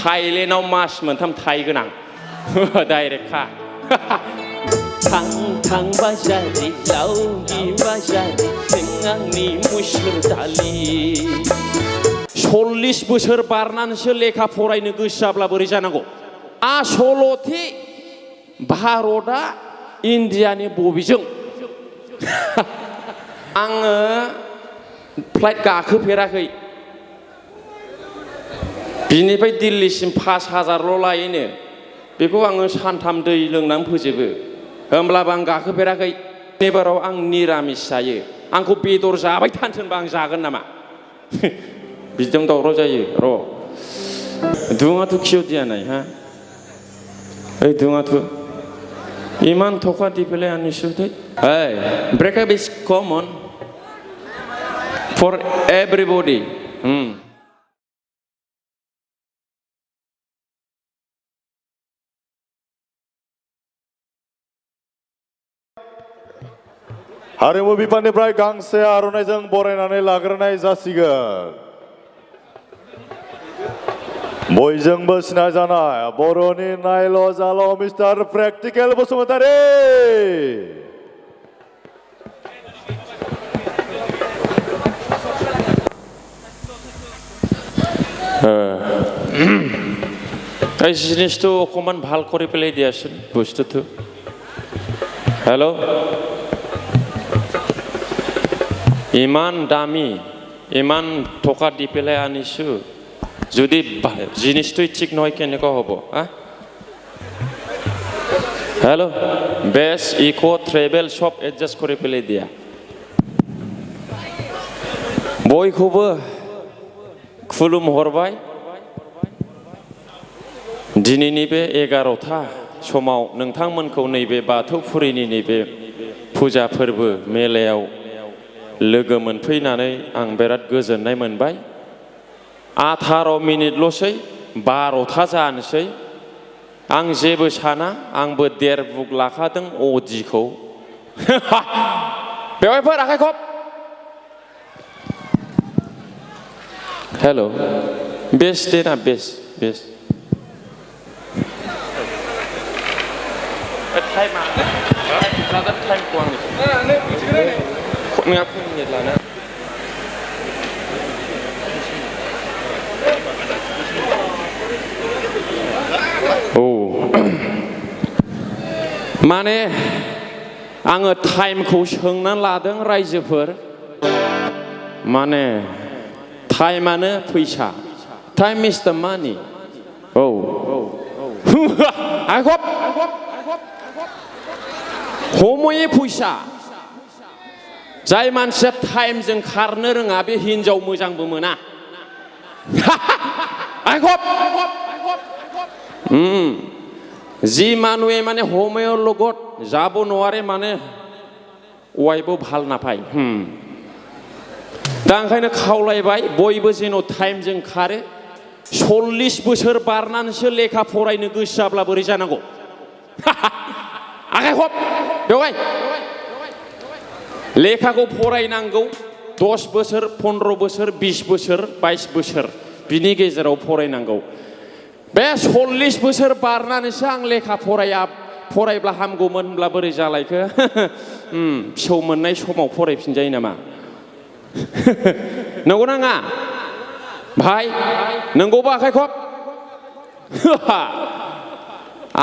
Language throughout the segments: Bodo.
थाइलेण्डआव मास मोनथाम थाइ गोनां डाइरेक्ट खा थां बाजारि लावगि बाजारि जों आंनि मुसुर दालि 40 बोसोर बारनानैसो लेखा फरायनो गोसो जाब्ला बोरै जानांगौ आसलथे भारतआ इन्डियानि बबेजों आङो फ्लाइट गाखोफेराखै बिनिफ्राय दिल्लीसिम 5000ल' लायोनो बेखौ आङो सानथाम दै लोंनानै फोजोबो होमब्लाबो आं गाखोफेराखै एबाराव आं निरामिस जायो आंखौ बेदर जाबाय थानोसोनबा आं जागोन नामा बिजों दावराव जायो र' दुङाथ' क्यों दिया नहीं हाँ ओइ दुङाथ' इमान थका दिपेले आनिसुते hey breakup is common for everybody हारिमु बिफाननिफ्राय गांसे आर'नाइजों बरायनानै लाग्रोनाय जासिगोन बयजोंबो सिनायजानाय बर'नि नायल' जाल' मिस्टार प्रेक्टिकेल बसुमतारी এই জিনিসটো অকমান ভাল কৰি পেলাই দিয়াচোন বস্তুটো হেল্ল' ইমান দামী ইমান টকা দি পেলাই আনিছো যদি জিনিসটোই ঠিক নহয় কেনেকুৱা হ'ব হেল্ল' বেষ্ট ইকো ট্ৰেভেল সব এডজাষ্ট কৰি পেলাই দিয়া बयखौबो खुलुमहरबाय दिनैनि बे 11था समाव नोंथांमोनखौ नैबे बाथौफुरिनि नैबे फुजा फोरबो मेलायाव लोगो मोनफैनानै आं बिराद गोजोननाय मोनबाय 18 मिनिटल'सै 12था जानोसै आं जेबो साना आंबो 1.5 बुक लाखादों अडिखौ बेवहायफोर आखाइ खब हेल' बेस्ट दे ना बेस्ट टाइमा टाइमखौ आं नोंहा मिनिट लाना माने आङो टाइमखौ सोंनानै लादों रायजोफोर माने टाइमानो फैसा टाइम इज द मानि आखब हमये फैसा जाय मानसिया टाइमजों खारनो रोङा बे हिनजाव मोजांबो मोना आखब जी মানুহে মানে হোমের লগত যাব নোৱাৰে মানে ওয়াইবো ভাল নাপায় दा ओंखायनो खावलायबाय बयबो जेन' टाइमजों खारो 40 बोसोर बारनानैसो लेखा फरायनो गोसो जाब्ला बोरै जानांगौ आखाइ खब बेवहाय लेखाखौ फरायनांगौ 10 बोसोर 15 बोसोर 20 बोसोर 22 बोसोर बिनि गेजेराव फरायनांगौ बे 40 बोसोर बारनानैसो आं लेखा फरायब्ला हामगौमोन होनब्ला बोरै जालायखो फिसौ मोननाय समाव फरायफिनजायो नामा नंगौ नाङा भाई नंगौबा आखाइ खब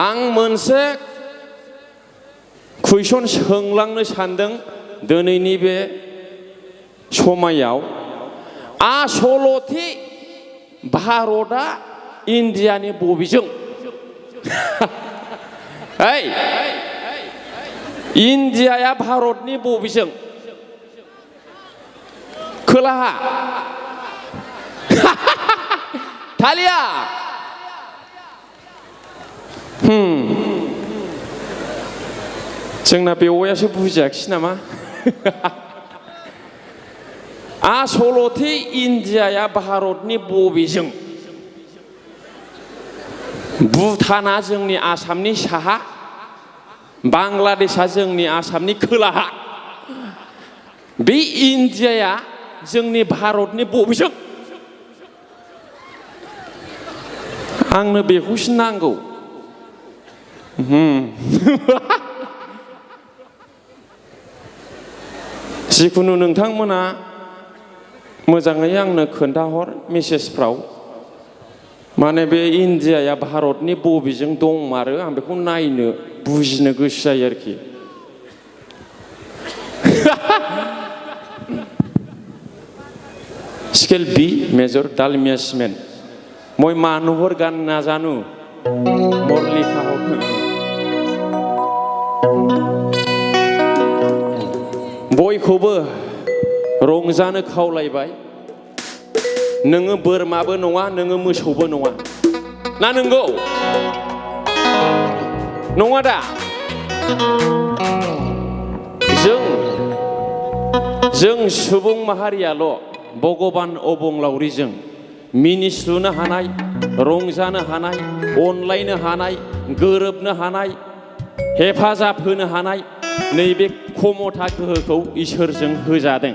आं मोनसे कुइसन सोंलांनो सानदों दिनैनि बे समायाव आसलथे भारतआ इन्डियानि बबेजों इन्डियाया भारतनि बबेजों खोलाहा थालिया जोंना बेवायासो बुजियाखिसै नामा आसलथे इन्डियाया भारतनि बबेजों भुटाना जोंनि आसामनि साहा बांलादेशआ जोंनि आसामनि खोलाहा बे इन्डियाया जोंनि भारतनि बबेजों आंनो बेखौसो नांगौ जिखुनु नोंथांमोना मोजाङै आंनो खोन्थाहर मेसेजफ्राव माने बे इन्डियाया भारतनि बबेजों दंमारो आं बेखौ नायनो बुजिनो गोसो जायो आरोखि स्केल बी मेजर डालमिया सिमेन्ट মই মানুহৰ গান নাজানো মোৰ লিখা হোক बयखौबो रंजानो खावलायबाय नोङो बोरमाबो नङा नोङो मोसौबो नङा ना नंगौ नङा दा जों सुबुं माहारियाल' भगबान अबंलावरिजों मिनिस्लुनो हानाय रंजानो हानाय अनलायनो हानाय गोरोबनो हानाय हेफाजाब होनो हानाय नैबे क्षमता गोहोखौ इसोरजों होजादों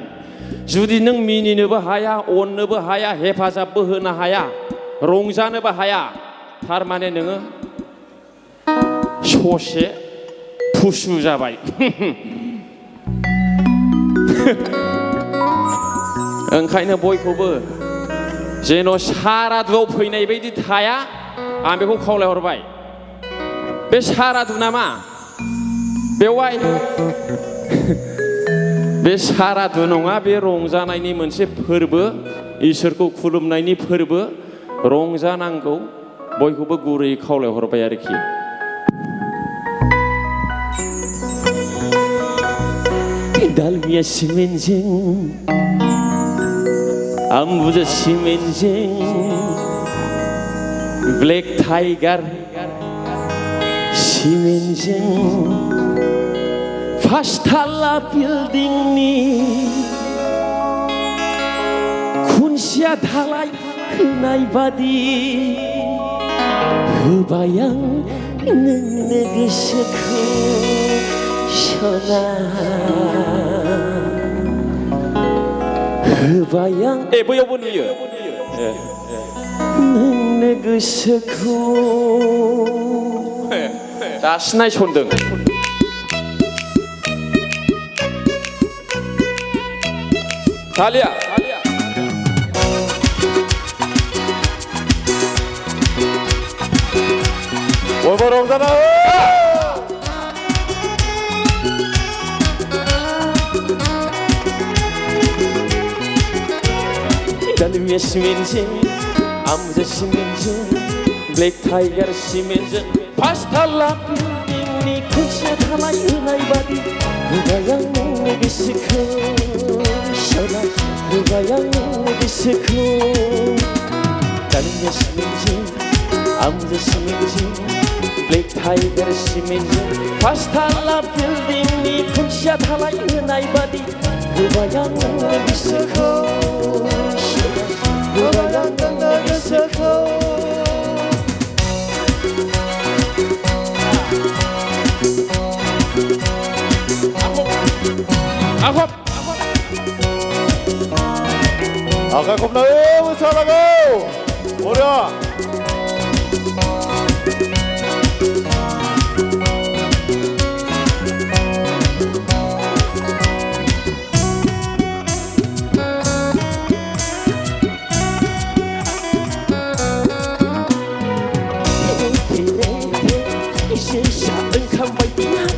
जुदि नों मिनिनोबो हाया अननोबो हाया हेफाजाबबो होनो हाया रंजानोबो हाया थारमाने नोङो ससे फुसु जाबाय ओंखायनो बयखौबो जेन' सारादुआव फैनाय बायदि थाया आं बेखौ खावलायहरबाय बे सारादु नामा बेवहाय बे सारादु नङा बे रंजानायनि मोनसे फोरबो इसोरखौ खुलुमनायनि फोरबो रंजानांगौ बयखौबो गुरै खावलायहरबाय आरोखि डालमिया सिमेन्टजों आम्बुजा सिमेन्टजों ब्लेक टाइगार सिमेन्टजों फासथाला बिल्डिंनि खुनसिया धालाय होनाय बादि होबाय आं नोंनो गोसोखौ सना होबाय आं बैयावबो नुयो नोंनो गोसोखौ दासो नायसनदों थालिया बयबो रंजाना डालमिया सिमेन्टजों आम्बुजा सिमेन्टजों ब्लेक टाइगार सिमेन्टजों फासथाला बिल्डिंनि खुनसिया धालाय होनाय बादि होबाय आं नोंनो गोसोखौ सना होबाय आं नोंनो गोसोखौ डालमिया सिमेन्टजों आम्बुजा सिमेन्टजों ब्लेक टाइगार सिमेन्टजों फासथाला बिल्डिंनि खुनसिया धालाय होनाय बादि होबाय आं नोंनो गोसोखौ होबाय आं नोंनो गोसोखौ 아까 겁나요 사라고 어려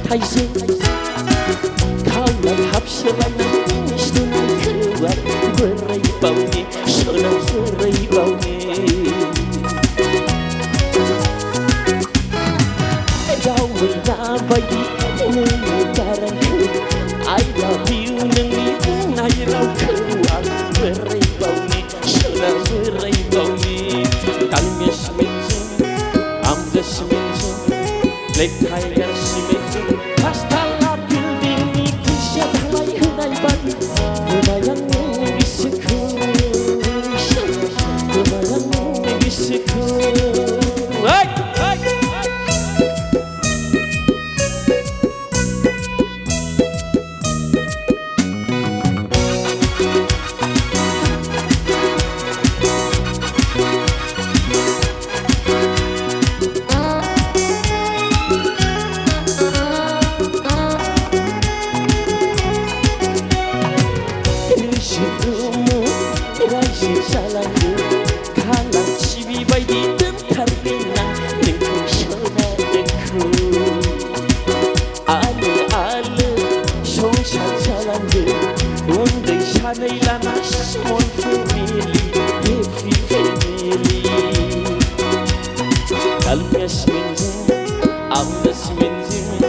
थाइसे खावलाय हाबसोलायनाय सुनाय खोआ बोराय बावनि सोना बोराय बावनि रावै दाबायदि नोंनि गारांखौ I love you नोंनि बुंनाय रावखौ आं बोराय बावनि सोना बोराय बावनि डालमिया सिमेन्टजों आम्बुजा सिमेन्टजों ब्लेक टाइगार सिमेन्टजों फासथाला बिल्डिंनि खुनसिया धालाय होनाय बादि होबाय आं नोंनो गोसोखौ होबाय आं नोंनो गोसोखौ 달리야 시민증 아무나 시민증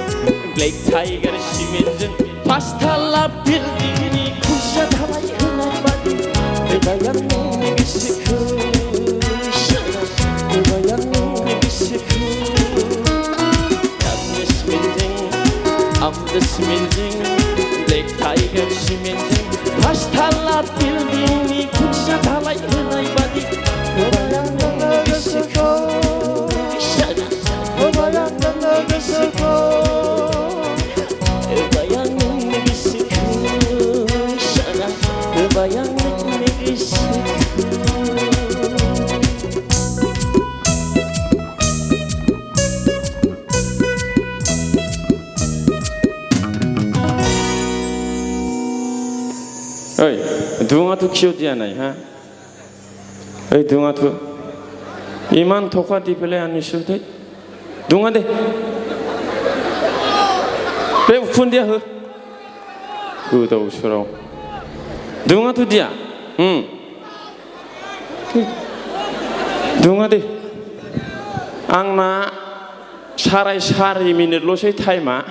블랙 타이거 시민증 파스탈라 빌딩이 쿠샤 달라야 나바디 내가야 내게 시크 내가야 내게 시크 달리야 시민증 아무나 시민증 블랙 타이거 시민증 파스탈라 빌딩이 쿠샤 달라야 나바디 내가야 내게 시크 어이, 둥아투 키우디야나이, 하? 어이, 둥아투, 이만 토카 디플레 아니슈데? 둥아데, 왜 우푼디야, 허? 그다 우스러. 둥아투디야, 응. 둥아데, 앙나 사라이 사리 미닛 로세이 타이마,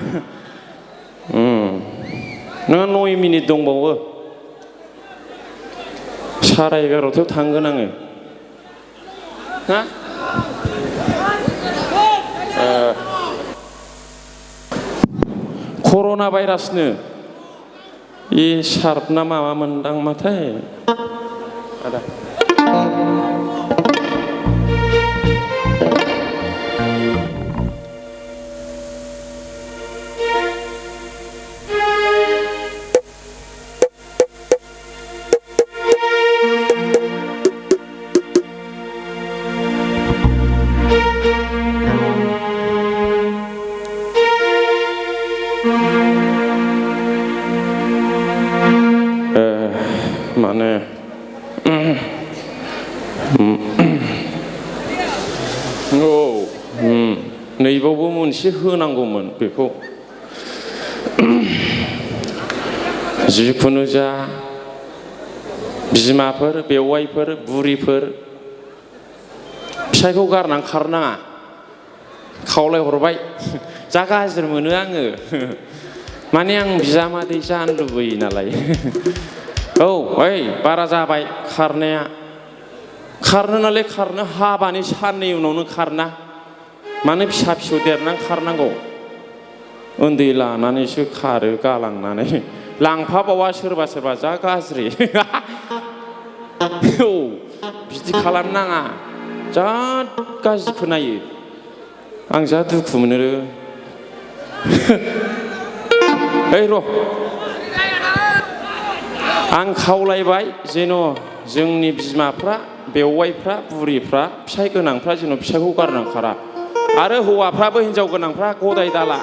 너가 노이 미닛 동보고. 사라이가로도 당근하네. 코로나 바이러스는 이 사럽나 마마면 당마타에. ada. Mana neighbor woman si 흔한고문 그리고 지구누자 비즈마퍼 배와이퍼 부리퍼 फिसायखौ गारनां खारनाङा खावलाय हरबाय जागा हाजिर मोनो आङो माने आं बिजामादै जानो लुबैयो नालाय औ ओइ बारा जाबाय खारनाया खारनो नालाय खारनो हाबानि साननै उनावनो खारना मानो फिसा फिसौ देरनानै खारनांगौ उन्दै लानानैसो खारो गालांनानै लांफाबावा सोरबा सोरबा जा गाज्रि औ बिदि खालामनाङा जा गाज्रि खोनायो आं जा दुखु मोनो ओइ र' आं खावलायबाय जेन' जोंनि बिमाफ्रा बेवाइफ्रा बुरिफ्रा फिसाय गोनांफ्रा जेन' फिसायखौ गारनां खारा आरो हौवाफ्राबो हिनजाव गोनांफ्रा गदाय दाला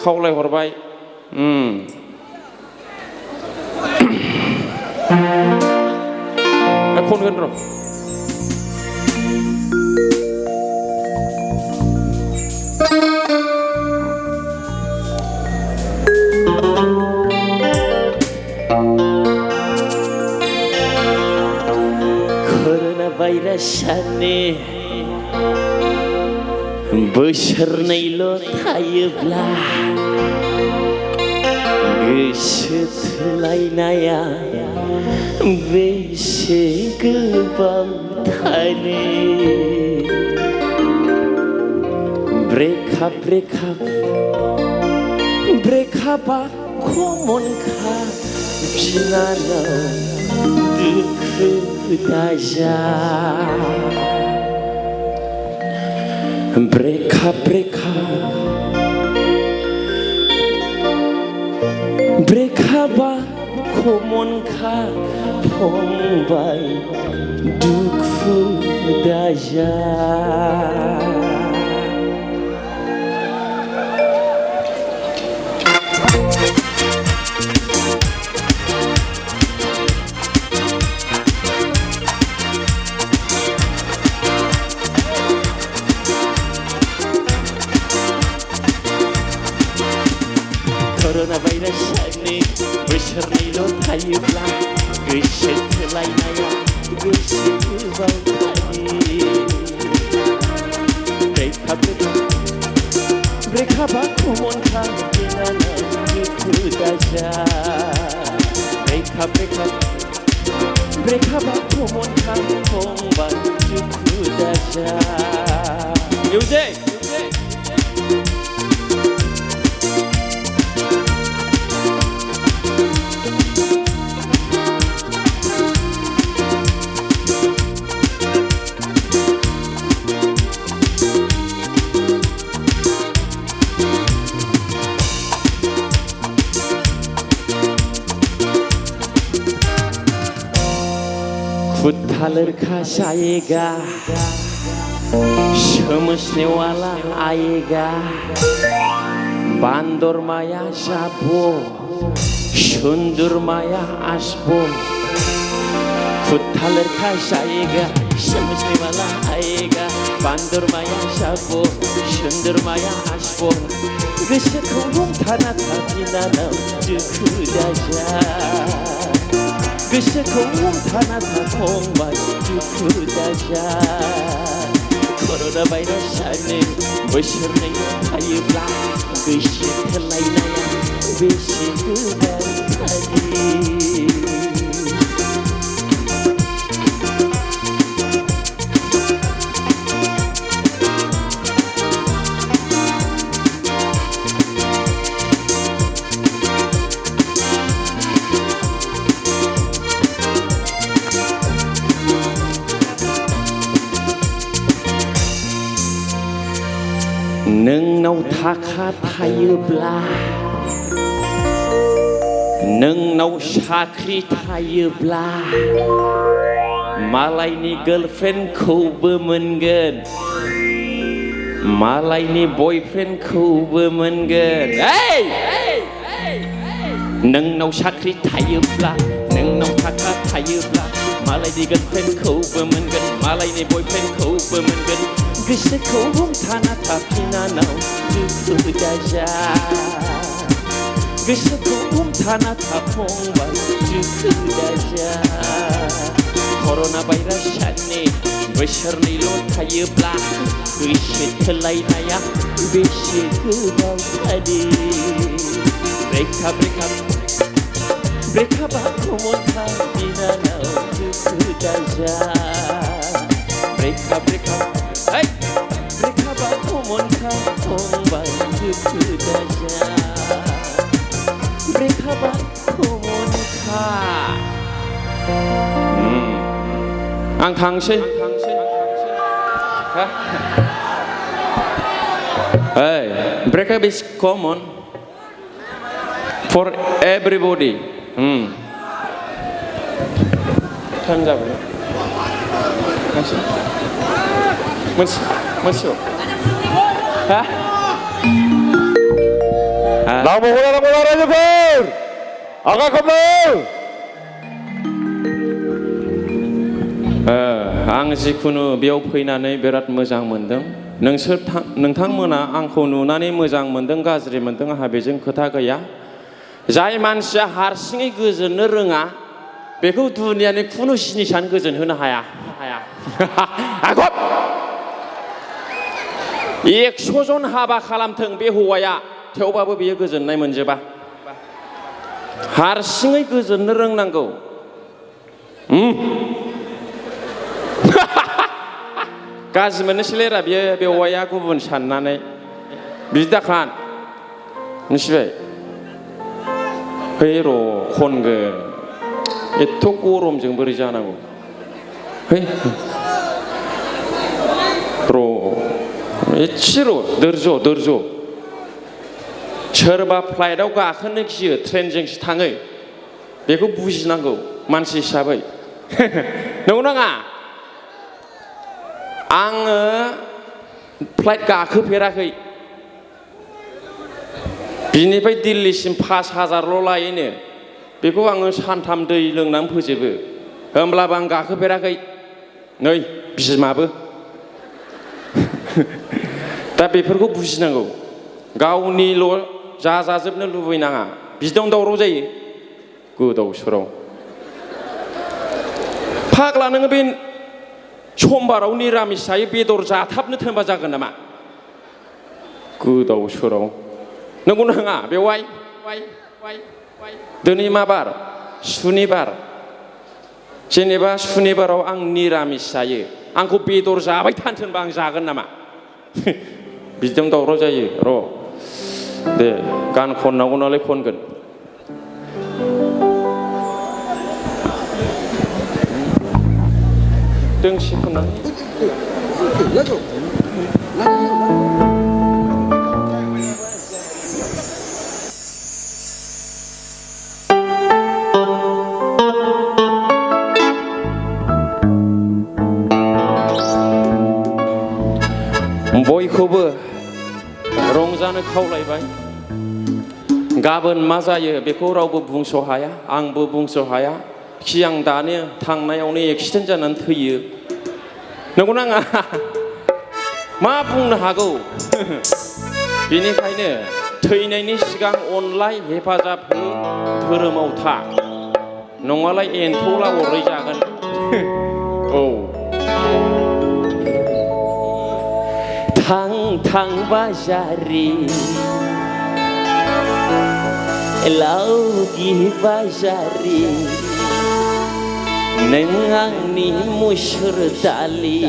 खावलाय हरबाय खनगोन र' भाइरासआनो बोसोरनैल' थायोब्ला गोसो थोलायनाया बेसे गोबाव थानो ब्रेकआपआ कमनखा बिनानाव दुखु दाजा ब्रेकआपआ कमनखा फंबाय दुखु दाजा कोरोना भाइरासआनो बोसोरनैल' थायोब्ला गोसो थोलायनाया बेसे गोबाव थायो breakable monka dinana dukudaja breakable monka pomba dukudaja Music. खुथालर खासायेगा सोमोस्ने वाला आएगा बान्दर माया जाबो सुन्दर माया आसबो खुथालर खासायेगा सोमोस्ने वाला आएगा बान्दर माया जाबो सुन्दर माया आसबो गोसोखौ हमथाना थाफिननानै दुखु दाजा गोसोखौ हमथाना थाफंबाय दुखु दाजा कर'ना भाइरासआनो बोसोरनै थायोब्ला गोसो थोलायनाया बेसे गोब्राब नोंनाव थाखा थायोब्ला नोंनाव साख्रि थायोब्ला मालायनि गार्लफ्रेन्डखौबो मोनगोन मालायनि बयफ्रेन्डखौबो मोनगोन नोंनाव साख्रि थायोब्ला नोंनाव थाखा थायोब्ला मालायनि गार्लफ्रेन्डखौबो मोनगोन मालायनि बयफ्रेन्डखौबो मोनगोन गोसोखौ हमथाना थाफिननानै दुखु दाजा गोसोखौ हमथाना थाफंबाय दुखु दाजा कर'ना भाइरासआनो बोसोरनैल' थायोब्ला गोसो थोलायनाया बेसे गोबाव जादों breakable monka dinana duku daja breakable hey breakable monka pomba duku daja breakable monka आं थांसै Hey, breakup is common for everybody. Time जाबाय मोनसेल' हा 나무보다 라이즈들 아가 컴는 आं जिखुनु बेयाव फैनानै बिराद मोजां मोनदों नोंथांमोना आंखौ नुनानै मोजां मोनदों गाज्रि मोनदों आंहा बेजों खोथा गैया जाय मानसिया हारसिङै गोजोननो रोङा बेखौ दुनियानि खुनु जिनिसानो गोजोन होनो हाया आगब 100 जन हाबा खालामथों बे हौवाया थेवबाबो बियो गोजोननाय मोनजोबा हारसिङै गोजोननो रोंनांगौ गाज्रि मोननोसैलेरा बियो बे हौवाया गुबुन साननानै बिदि दाखान मिथिबाय है र' खनगोन एथ' गरमजों बोरै जानांगौ है र' एसे र' दोरज' सोरबा फ्लाइटआव गाखोनो गियो ट्रेनजोंसो थाङो बेखौ बुजिनांगौ मानसि हिसाबै नंगौ नङा आङो फ्लाइट गाखोफेराखै बिनिफ्राय दिल्लीसिम 5000ल' लायोनो बेखौ आङो सानथाम दै लोंनानै फोजोबो होमब्लाबो आं गाखोफेराखै नै बिमाबो दा बेफोरखौ बुजिनांगौ गावनिल' जाजाजोबनो लुबैनाङा बिदियावनो दावराव जायो गोदाव सोराव फाग्ला नोङो बे समबाराव निरामिस जायो बेदर जाथाबनो थोनबा जागोन नामा गोदाव सोराव नंगौ नाङा बेवहाय दिनै मा बार सुनिबार जेनेबा सुनिबाराव आं निरामिस जायो आंखौ बेदर जाबाय थानोबा आं जागोन नामा बिदिनो दावराव जायो र' दे गान खननांगौ नालाय खनगोन दोंसे खननानै बयखौबो रंजानो खावलायबाय गाबोन मा जायो बेखौ रावबो बुंस' हाया आंबो बुंस' हाया खि आं दानो थांनायावनो एक्सिडेन्ट जानानै थैयो नंगौ नाङा मा बुंनो हागौ बेनिखायनो थैनायनि सिगां अनलाय हेफाजाब हो धोरोमाव था नङालाय एन्थौला अरै जागोन औ थां थां बाजारि लावगि बाजारि नों आंनि मुसुर दालि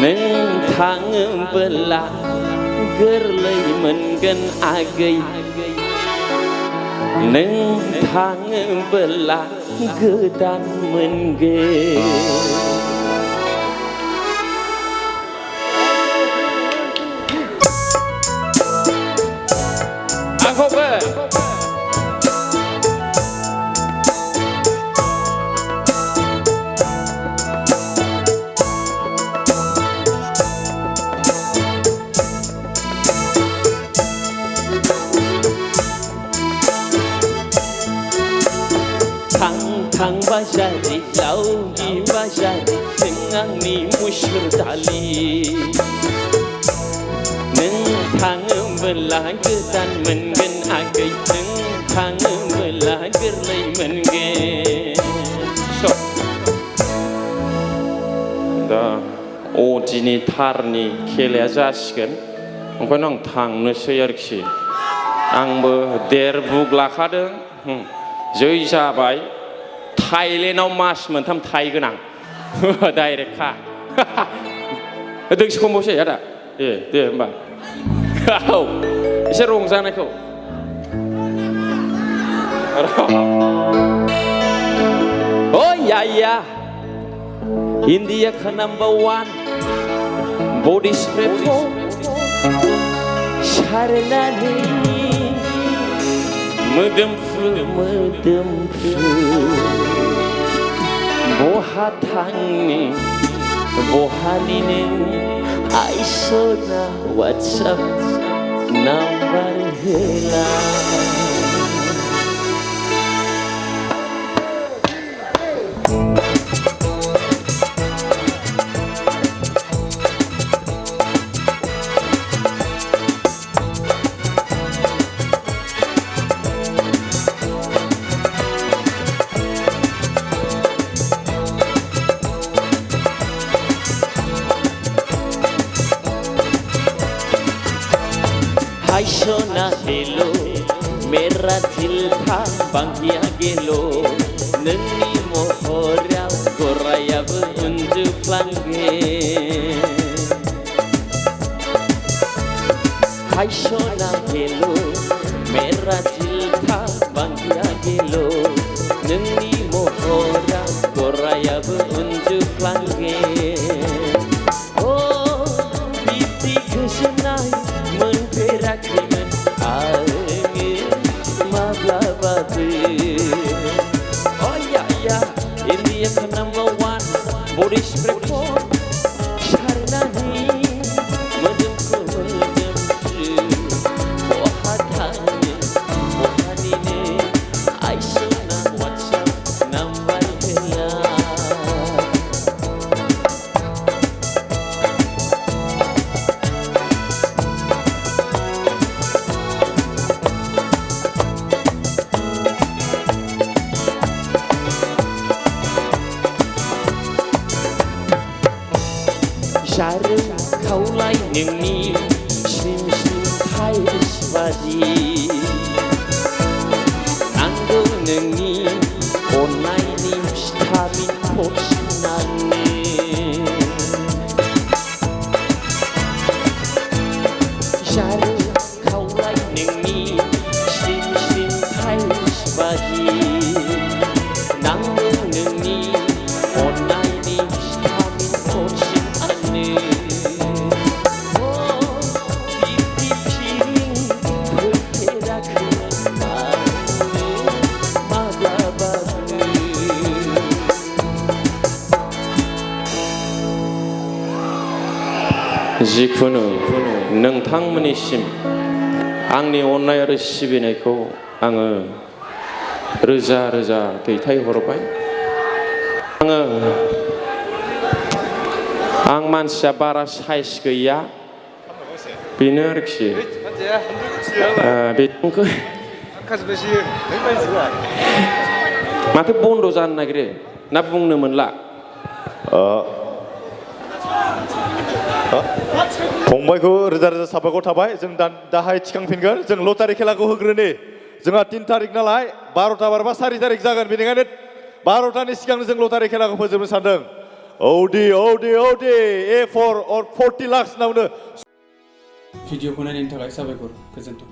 नों थाङोबोला गोरलै मोनगोन आगै नों थाङोबोला गोदान मोनगोन आंखौबो थां थां बाजारि लावगि बाजारि नों आंनि मुसुर दालि नों थाङोबोला गोदान मोनगोन आगै नों थाङोबोला गोरलै मोनगोन दा अदिनि थारनि खेलाया जासिगोन ओंखायनो आं थांनोसै आरोखि आंबो देर बुक लाखादों जै जाबाय थाइलेण्डआव मास मोनथाम थाहैगोन आं डाइरेक्ट खा दोंसे खनबावसै आदा दे होमबा औ एसे रंजानायखौ Oh yeah yeah India ka number one Body spray for Sharanani Mudumfu Boha tangni Bohani ne I saw na WhatsApp number hela Hai sona hello Merah दिल था बांगिया गेलो नोंनि महराव गरायाबो उन्दुफ्लांगे हाय सना गेलो मेरा दिल था बांगिया गेलो नोंनि महराव गरायाबो उन्दुफ्लांगे ओ बिदि गोजोननाय मोनफेराखैमोन आङो माब्लाबाबो Oh yeah yeah India ka number one Body spray for Sharanani Modomku modomku Bohat शारो खावलाय नोंनि स्लिम स्लिम थाइस बादि नांगौ नोंनि अननायनि भिटामिन थरसिनानो शारो खावलाय नोंनि स्लिम स्लिम थाइस बादि नांगौ नोंनि अननायनि भिटामिन थरसिनानो बिब्दि फिलिं होफेराखैमोन आङो माब्लाबाबो जिखुनु नोंथांमोननिसिम आंनि अननाय आरो सिबिनायखौ आङो रोजा रोजा दैथायहरबाय आं मानसिया बारा साइज गैया बेनो आरोखि बेखौ माथो बन्द' जानो नागिरो ना बुंनो मोनला फंबायखौ रोजा रोजा साबायखर थाबाय जों दाहाय थिखांफिनगोन जों लटारि खेलाखौ होग्रोनि जोंहा 3 तारिख नालाय 12टा बारबा 4 तारिख जागोन बेनिखायनो 12टानि सिगांनो जों लटारि खेलाखौ फोजोबनो सानदों औदि A4 or 40 lakhs नावनो भिडिअखौ नायनायनि थाखाय साबायखर गोजोन्थों